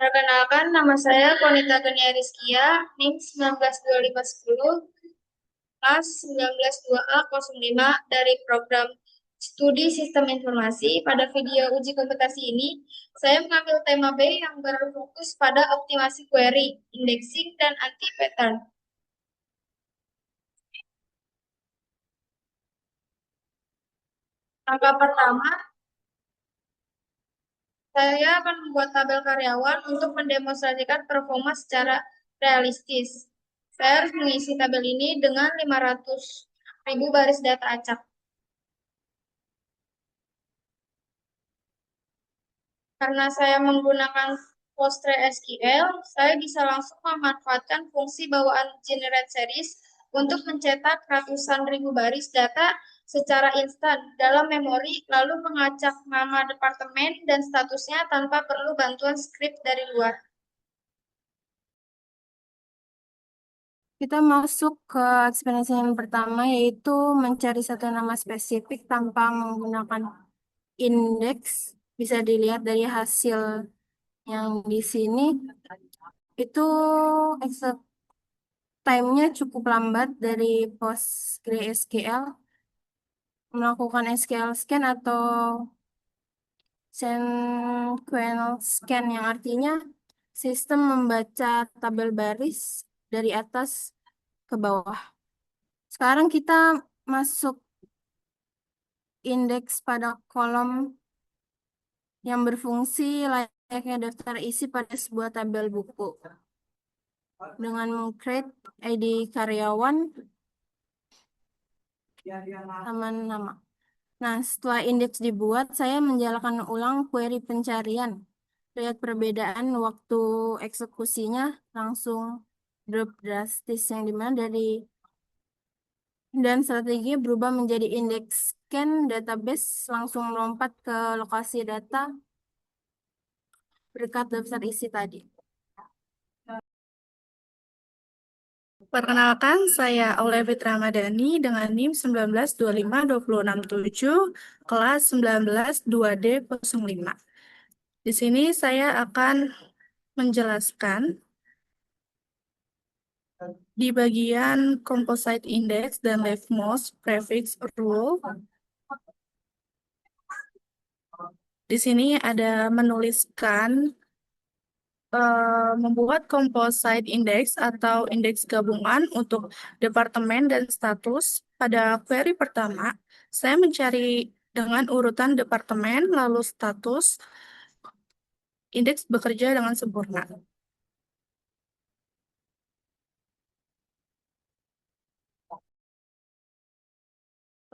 Perkenalkan, nama saya Konita Genia Rizkia, NIM 192510, kelas 19-2A05 dari program Studi Sistem Informasi. Pada video uji kompetisi ini, saya mengambil tema B yang berfokus pada optimasi query, indexing, dan anti-pattern. Langkah pertama, saya akan membuat tabel karyawan untuk mendemonstrasikan performa secara realistis. Saya harus mengisi tabel ini dengan 500.000 baris data acak. Karena saya menggunakan PostgreSQL, saya bisa langsung memanfaatkan fungsi bawaan generate series untuk mencetak ratusan ribu baris data secara instan dalam memori, lalu mengacak nama departemen dan statusnya tanpa perlu bantuan script dari luar. Kita masuk ke eksperimen yang pertama, yaitu mencari satu nama spesifik tanpa menggunakan indeks. Bisa dilihat dari hasil yang di sini, itu exit time-nya cukup lambat dari PostgreSQL melakukan SQL scan atau sequential scan, yang artinya sistem membaca tabel baris dari atas ke bawah. Sekarang kita masuk indeks pada kolom yang berfungsi layaknya daftar isi pada sebuah tabel buku. Dengan meng-create ID karyawan, taman nama. Nah, setelah indeks dibuat, saya menjalankan ulang query pencarian. Lihat perbedaan waktu eksekusinya langsung drop drastis, yang dimana dari dan strategi berubah menjadi indeks scan database, langsung melompat ke lokasi data berkat daftar isi tadi. Perkenalkan, saya Aulia Fitra Ramadhani dengan NIM 19252067, kelas 19-2D05. Di sini saya akan menjelaskan di bagian composite index dan leftmost prefix rule. Di sini ada menuliskan membuat composite index atau indeks gabungan untuk departemen dan status. Pada query pertama, saya mencari dengan urutan departemen lalu status. Indeks bekerja dengan sempurna.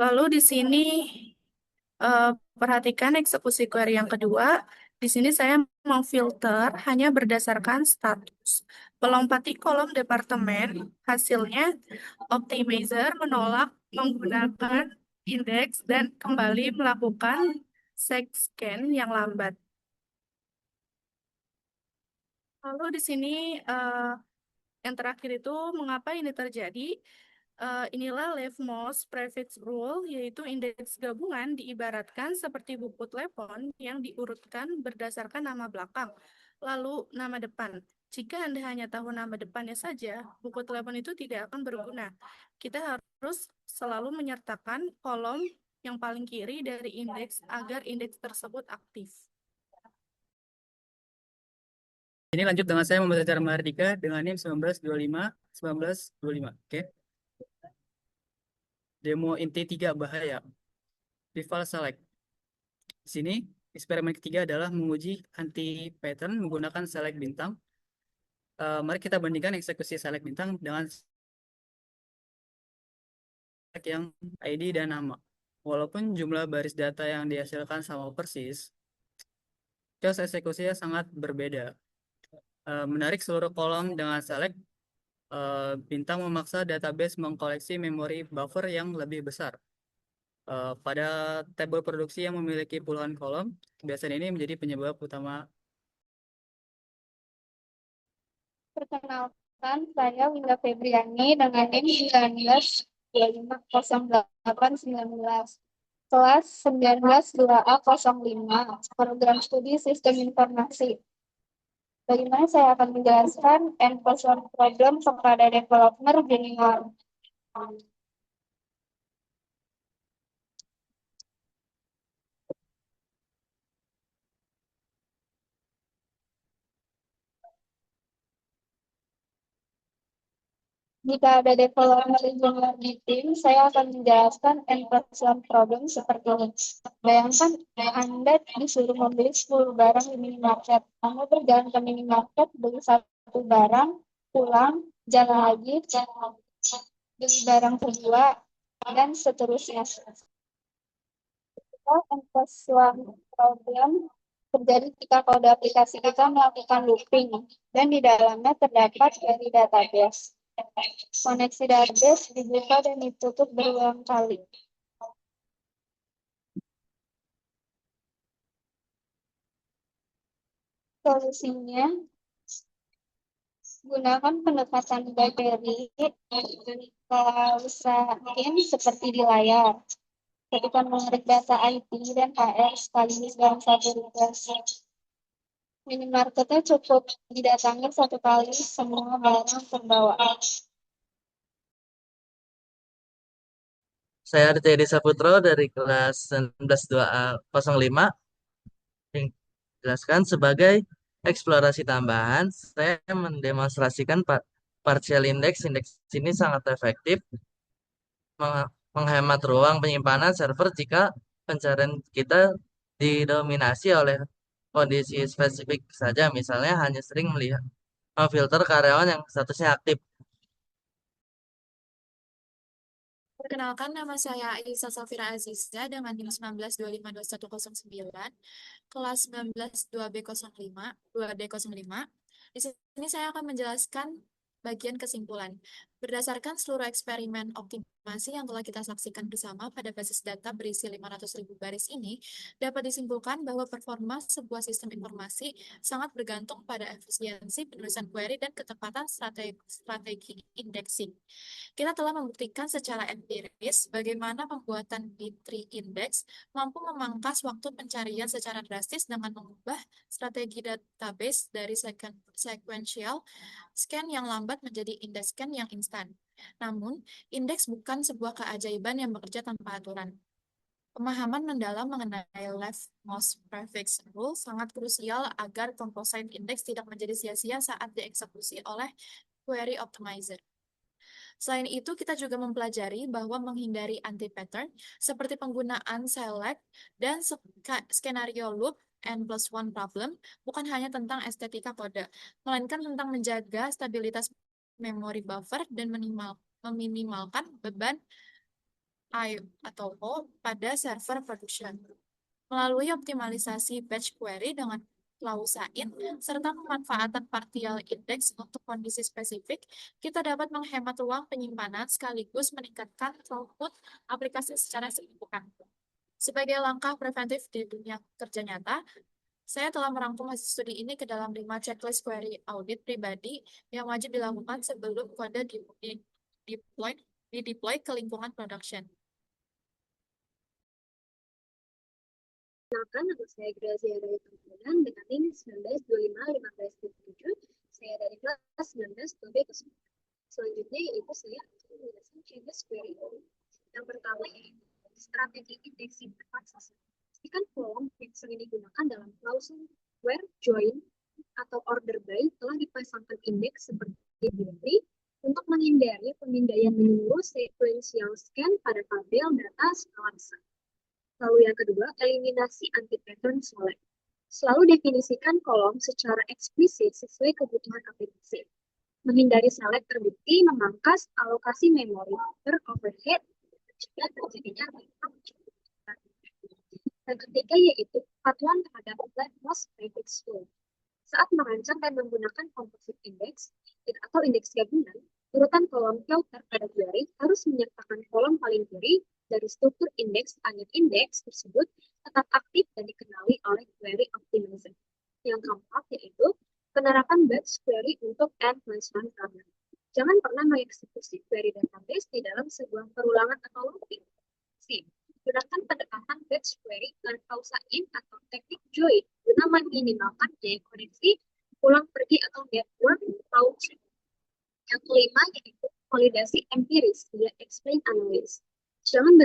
Lalu di sini eh, perhatikan eksekusi query yang kedua. Di sini saya memfilter hanya berdasarkan status. Melompati kolom departemen, hasilnya optimizer menolak menggunakan indeks dan kembali melakukan seq scan yang lambat. Lalu di sini yang terakhir itu mengapa ini terjadi? Inilah leftmost prefix rule, yaitu indeks gabungan diibaratkan seperti buku telepon yang diurutkan berdasarkan nama belakang, lalu nama depan. Jika Anda hanya tahu nama depannya saja, buku telepon itu tidak akan berguna. Kita harus selalu menyertakan kolom yang paling kiri dari indeks agar indeks tersebut aktif. Ini lanjut dengan saya membaca cara Mahardika dengan NIM 1925. Oke. Demo inti 3 bahaya. Rival select. Di sini eksperimen ketiga adalah menguji anti pattern menggunakan select bintang. Mari kita bandingkan eksekusi select bintang dengan select yang ID dan nama. Walaupun jumlah baris data yang dihasilkan sama persis, case eksekusinya sangat berbeda. Menarik seluruh kolom dengan select bintang memaksa database mengkoleksi memori buffer yang lebih besar. Pada tabel produksi yang memiliki puluhan kolom, kebiasaan ini menjadi penyebab utama. Perkenalkan, saya Winda Febriani dengan NIM 19-250819, kelas 19-2A05, program studi sistem informasi. Bagaimana saya akan menjelaskan N+1 problem kepada developer junior. Jika ada developer junior di tim, saya akan menjelaskan N+1 problem seperti ini. Bayangkan Anda disuruh membeli 10 barang di minimarket. Anda berjalan ke minimarket, beli satu barang, pulang, jalan lagi, beli barang kedua, dan seterusnya. N+1 problem terjadi jika kode aplikasi kita melakukan looping dan di dalamnya terdapat dari database. Koneksi database dibuka dan ditutup berulang kali. Solusinya, gunakan pendekatan binary kalau usahain seperti di layar. Ketika mengerik data IT dan HR sekaligus dalam satu request. Minimarketnya cukup didatangi satu kali semua barang terbawa. Saya Teddy Saputro dari kelas 19-2A05 yang jelaskan sebagai eksplorasi tambahan. Saya mendemonstrasikan partial index. Indeks ini sangat efektif menghemat ruang penyimpanan server jika pencarian kita didominasi oleh kondisi spesifik saja. Misalnya hanya sering melihat memfilter karyawan yang statusnya aktif. Perkenalkan, nama saya Aisyah Safira Aziza dengan NIM 19252109, kelas 19 2B05, 2D05. Di sini saya akan menjelaskan bagian kesimpulan. Berdasarkan seluruh eksperimen optimasi yang telah kita saksikan bersama pada basis data berisi 500.000 baris ini, dapat disimpulkan bahwa performa sebuah sistem informasi sangat bergantung pada efisiensi penulisan query dan ketepatan strategi indexing. Kita telah membuktikan secara empiris bagaimana pembuatan B3 index mampu memangkas waktu pencarian secara drastis dengan mengubah strategi database dari sequential scan yang lambat menjadi indeks scan yang instan. Namun, indeks bukan sebuah keajaiban yang bekerja tanpa aturan. Pemahaman mendalam mengenai leftmost prefix rule sangat krusial agar composite index tidak menjadi sia-sia saat dieksekusi oleh query optimizer. Selain itu, kita juga mempelajari bahwa menghindari anti-pattern seperti penggunaan select dan skenario loop N+1 problem bukan hanya tentang estetika kode, melainkan tentang menjaga stabilitas memori buffer dan meminimalkan beban I atau O pada server production. Melalui optimalisasi batch query dengan klausa in, serta pemanfaatan partial index untuk kondisi spesifik, kita dapat menghemat ruang penyimpanan sekaligus meningkatkan throughput aplikasi secara signifikan. Sebagai langkah preventif di dunia kerja nyata, saya telah merangkum hasil studi ini ke dalam 5 checklist query audit pribadi yang wajib dilakukan sebelum kode deploy ke lingkungan production. Perkenalkan, nama saya Grazia Raya Tambunan dengan NIM 19251537. Saya dari kelas 19 2B09. Selanjutnya yaitu saya akan menjelaskan checklist query audit. Yang pertama yaitu strategi indexing terpaksa. Pastikan kolom yang sering digunakan dalam klausul where join atau order by telah dipasangkan indeks seperti binary untuk menghindari pemindaian menyeluruh sequential scan pada tabel data skala besar. Lalu yang kedua, eliminasi anti-pattern select. Selalu definisikan kolom secara eksplisit sesuai kebutuhan aplikasi. Menghindari select terbukti memangkas alokasi memori per overhead jika terjadinya yang ketiga yaitu kepatuhan terhadap leftmost prefix rule. Saat merancang dan menggunakan composite index atau indeks gabungan, urutan kolom filter pada query harus menyertakan kolom paling kiri dari struktur indeks agar indeks tersebut tetap aktif dan dikenali oleh query optimizer. Yang keempat yaitu penerapan batch query untuk N+1 problem. Jangan pernah mengeksekusi query database di dalam sebuah perulangan atau looping. Gunakan pendekatan batch query dengan klausa in atau teknik join guna meminimalkan biaya koneksi pulang pergi atau network launching. Yang kelima yaitu validasi empiris via explain analysis. Jangan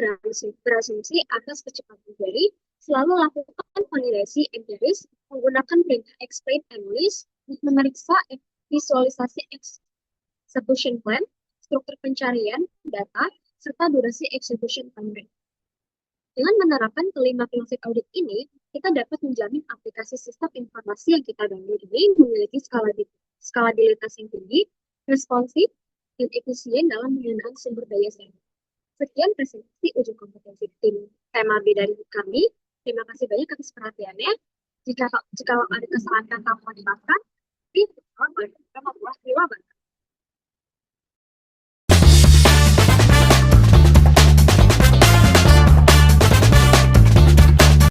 berasumsi atas kecepatan query, selalu lakukan validasi empiris menggunakan perintah explain analysis untuk memeriksa visualisasi execution plan, struktur pencarian data, serta durasi execution timeline. Dengan menerapkan kelima prinsip audit ini, kita dapat menjamin aplikasi sistem informasi yang kita bangun ini memiliki skalabilitas yang tinggi, responsif, dan efisien dalam penggunaan sumber daya saya. Sekian presentasi uji kompetensi tim tema B dari kami. Terima kasih banyak atas perhatiannya. Jika ada kesalahan kata atau dimaafkan,